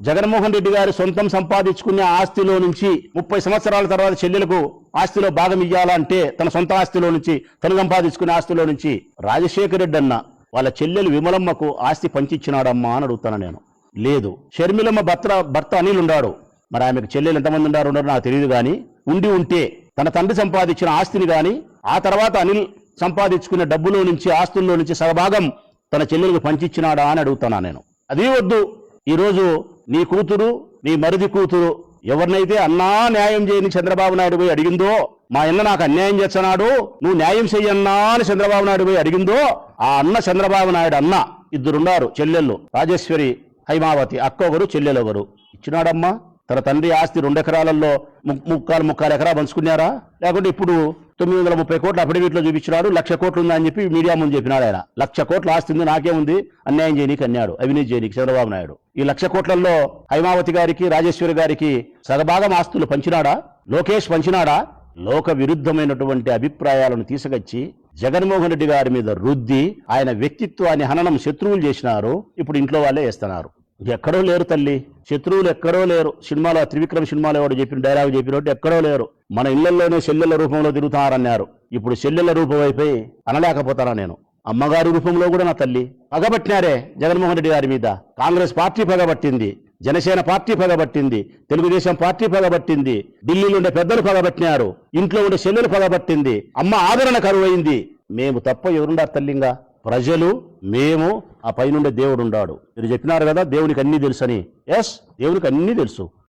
జగన్మోహన్ రెడ్డి గారు సొంతం సంపాదించుకునే ఆస్తిలో నుంచి 30 సంవత్సరాల తర్వాత చెల్లెలకు ఆస్తిలో భాగం ఇవ్వాలంటే తన సొంత ఆస్తిలో నుంచి తను సంపాదించుకునే ఆస్తిలో నుంచి రాజశేఖర రెడ్డి అన్న వాళ్ళ చెల్లెలు విమలమ్మకు ఆస్తి పంచిచ్చినాడమ్మా అని అడుగుతాను నేను. లేదు. షర్మిలమ్మ భర్త అనిల్ ఉన్నాడు. మరి ఆమెకు చెల్లెలు ఎంతమంది ఉన్నారో నాకు తెలియదు, కానీ ఉంటే తన తండ్రి సంపాదించిన ఆస్తిని కానీ ఆ తర్వాత అనిల్ సంపాదించుకునే డబ్బులో నుంచి ఆస్తుల్లో నుంచి సగభాగం తన చెల్లెలకు పంచిచ్చినాడా అని అడుగుతానా నేను. అదే వద్దు. ఈరోజు నీ కూతురు, నీ మరిది కూతురు ఎవరినైతే అన్నా న్యాయం చేయని చంద్రబాబు నాయుడు పోయి అడిగిందో, మా అన్న నాకు అన్యాయం చేస్తున్నాడు, నువ్వు న్యాయం చెయ్యన్నా అని చంద్రబాబు నాయుడు పోయి అడిగిందో, ఆ అన్న చంద్రబాబు నాయుడు అన్న ఇద్దరున్నారు చెల్లెళ్ళు, రాజేశ్వరి, హైమావతి, అక్క ఒకరు, చెల్లెలు ఒకరు. ఇచ్చినాడమ్మా. తన తండ్రి ఆస్తి 2 ఎకరాలలో ముక్కాలు ఎకరా పంచుకున్నారా? లేకుంటే ఇప్పుడు 930 కోట్లు అఫిడవిట్లో చూపించినాడు, 1,00,000 కోట్లు ఉందని చెప్పి మీడియా ముందు చెప్పినాడు. ఆయన 1,00,000 కోట్ల ఆస్తి ఉంది, నాకేముంది, అన్యాయం చేయనీకి అన్నాడు, అవినీతి చేయనీకి చంద్రబాబు నాయుడు. ఈ 1,00,000 కోట్లలో హైమావతి గారికి, రాజేశ్వరి గారికి సగభాగం ఆస్తులు పంచినాడా? లోకేష్ పంచినాడా? లోక విరుద్ధమైనటువంటి అభిప్రాయాలను తీసుకొచ్చి జగన్మోహన్ రెడ్డి గారి మీద రుద్ది ఆయన వ్యక్తిత్వాన్ని హననం, శత్రువులు చేసినారు. ఇప్పుడు ఇంట్లో వాళ్ళే వేస్తున్నారు. ఎక్కడో లేరు తల్లి, శత్రువులు ఎక్కడో లేరు. సినిమాలో త్రివిక్రమ్ సినిమాలో ఎవడు చెప్పిన డైలాగ్ చెప్పినట్టు ఎక్కడో లేరు. మన ఇళ్లలోనే చెల్లెల రూపంలో తిరుగుతారన్నారు. ఇప్పుడు చెల్లెల రూపం అయిపోయి అనలేకపోతానా నేను. అమ్మగారి రూపంలో కూడా నా తల్లి పగబట్టినారే జగన్మోహన్ రెడ్డి గారి మీద. కాంగ్రెస్ పార్టీ పగబట్టింది, జనసేన పార్టీ పగబట్టింది, తెలుగుదేశం పార్టీ పగబట్టింది, ఢిల్లీలో ఉండే పెద్దలు పగబట్టినారు, ఇంట్లో ఉండే చెల్లెలు పగబట్టింది, అమ్మ ఆదరణ కరువైంది. మేము తప్ప ఎవరుండారు తల్లింగా? ప్రజలు, మేము, ఆ పైనుండే దేవుడు ఉండాడు. మీరు చెప్పినారు కదా దేవునికి అన్నీ తెలుసని. ఎస్, దేవునికి అన్నీ తెలుసు.